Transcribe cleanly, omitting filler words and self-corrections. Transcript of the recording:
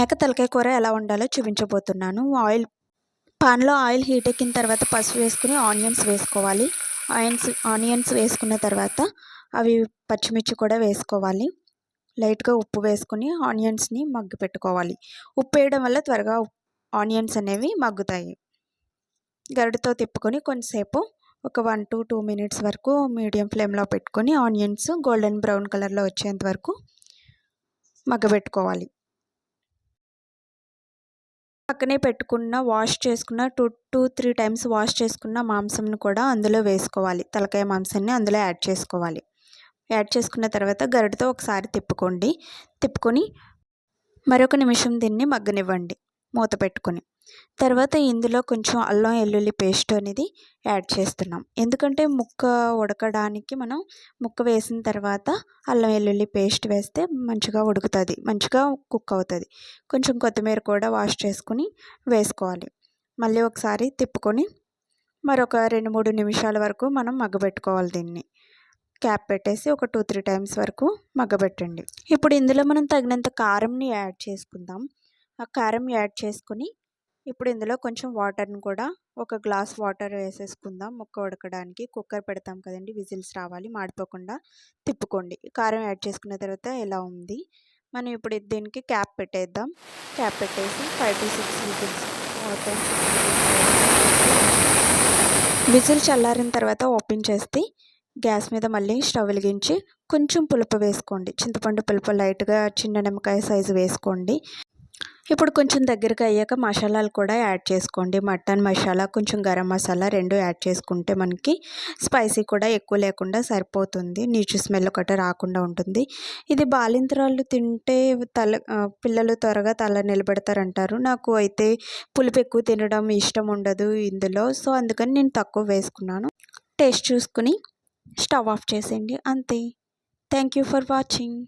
మేక తలకాయ కూర ఎలా వండాలో చూపించబోతున్నాను. పాన్లో ఆయిల్ హీట్ ఎక్కిన తర్వాత పసుపు వేసుకుని ఆనియన్స్ వేసుకోవాలి. ఆనియన్స్ వేసుకున్న తర్వాత అవి పచ్చిమిర్చి కూడా వేసుకోవాలి. లైట్గా ఉప్పు వేసుకుని ఆనియన్స్ని పెట్టుకోవాలి. ఉప్పు వేయడం వల్ల త్వరగా ఆనియన్స్ అనేవి మగ్గుతాయి. గరిటతో తిప్పుకొని కొంచెంసేపు ఒక 1 to 2 minutes వరకు మీడియం ఫ్లేమ్లో పెట్టుకొని ఆనియన్స్ గోల్డెన్ బ్రౌన్ కలర్లో వచ్చేంత వరకు మగ్గబెట్టుకోవాలి. పక్కనే పెట్టుకున్న వాష్ చేసుకున్న 2 to 3 times వాష్ చేసుకున్న మాంసంను కూడా అందులో వేసుకోవాలి. తలకాయ మాంసాన్ని అందులో యాడ్ చేసుకోవాలి. యాడ్ చేసుకున్న తర్వాత గరిటతో ఒకసారి తిప్పుకొని మరొక నిమిషం దీన్ని మగ్గనివ్వండి మూత పెట్టుకొని. తర్వాత ఇందులో కొంచెం అల్లం వెల్లుల్లి పేస్ట్ అనేది యాడ్ చేస్తున్నాం. ఎందుకంటే ముక్క ఉడకడానికి మనం ముక్క వేసిన తర్వాత అల్లం వెల్లుల్లి పేస్ట్ వేస్తే మంచిగా ఉడుకుతుంది, మంచిగా కుక్ అవుతుంది. కొంచెం కొత్తిమీర కూడా వాష్ చేసుకుని వేసుకోవాలి. మళ్ళీ ఒకసారి తిప్పుకొని మరొక 2-3 నిమిషాల వరకు మనం మగ్గబెట్టుకోవాలి. దీన్ని క్యాప్ పెట్టేసి ఒక 2-3 times వరకు మగ్గబెట్టండి. ఇప్పుడు ఇందులో మనం తగినంత కారంని యాడ్ చేసుకుందాం. ఆ కారం యాడ్ చేసుకుని ఇప్పుడు ఇందులో కొంచెం వాటర్ని కూడా ఒక గ్లాస్ వాటర్ వేసేసుకుందాం. ముక్క ఉడకడానికి కుక్కర్ పెడతాం కదండి, విజిల్స్ రావాలి, మాడిపోకుండా తిప్పుకోండి. కారం యాడ్ చేసుకున్న తర్వాత ఎలా ఉంది. మనం ఇప్పుడు దీనికి క్యాప్ పెట్టేద్దాం. క్యాప్ పెట్టేసి 5 to 6 విజిల్స్ విజిల్ చల్లారిన తర్వాత ఓపెన్ చేస్తే గ్యాస్ మీద మళ్ళీ స్టవ్ వెలిగించి కొంచెం పులుపు వేసుకోండి. చింతపండు పులుపు లైట్గా చిన్న నిమ్మకాయ సైజు వేసుకోండి. ఇప్పుడు కొంచెం దగ్గరికి అయ్యాక మసాలాలు కూడా యాడ్ చేసుకోండి. మటన్ మసాలా, కొంచెం గరం మసాలా 2 యాడ్ చేసుకుంటే మనకి స్పైసీ కూడా ఎక్కువ లేకుండా సరిపోతుంది. నీచు స్మెల్ ఒకటి రాకుండా ఉంటుంది. ఇది బాలింతరాళ్ళు తింటే పిల్లలు త్వరగా తల నిలబెడతారంటారు. నాకు అయితే పులుపు ఎక్కువ తినడం ఇష్టం ఉండదు ఇందులో. సో అందుకని నేను తక్కువ వేసుకున్నాను. టేస్ట్ చూసుకుని స్టవ్ ఆఫ్ చేసేయండి, అంతే. Thank you for watching.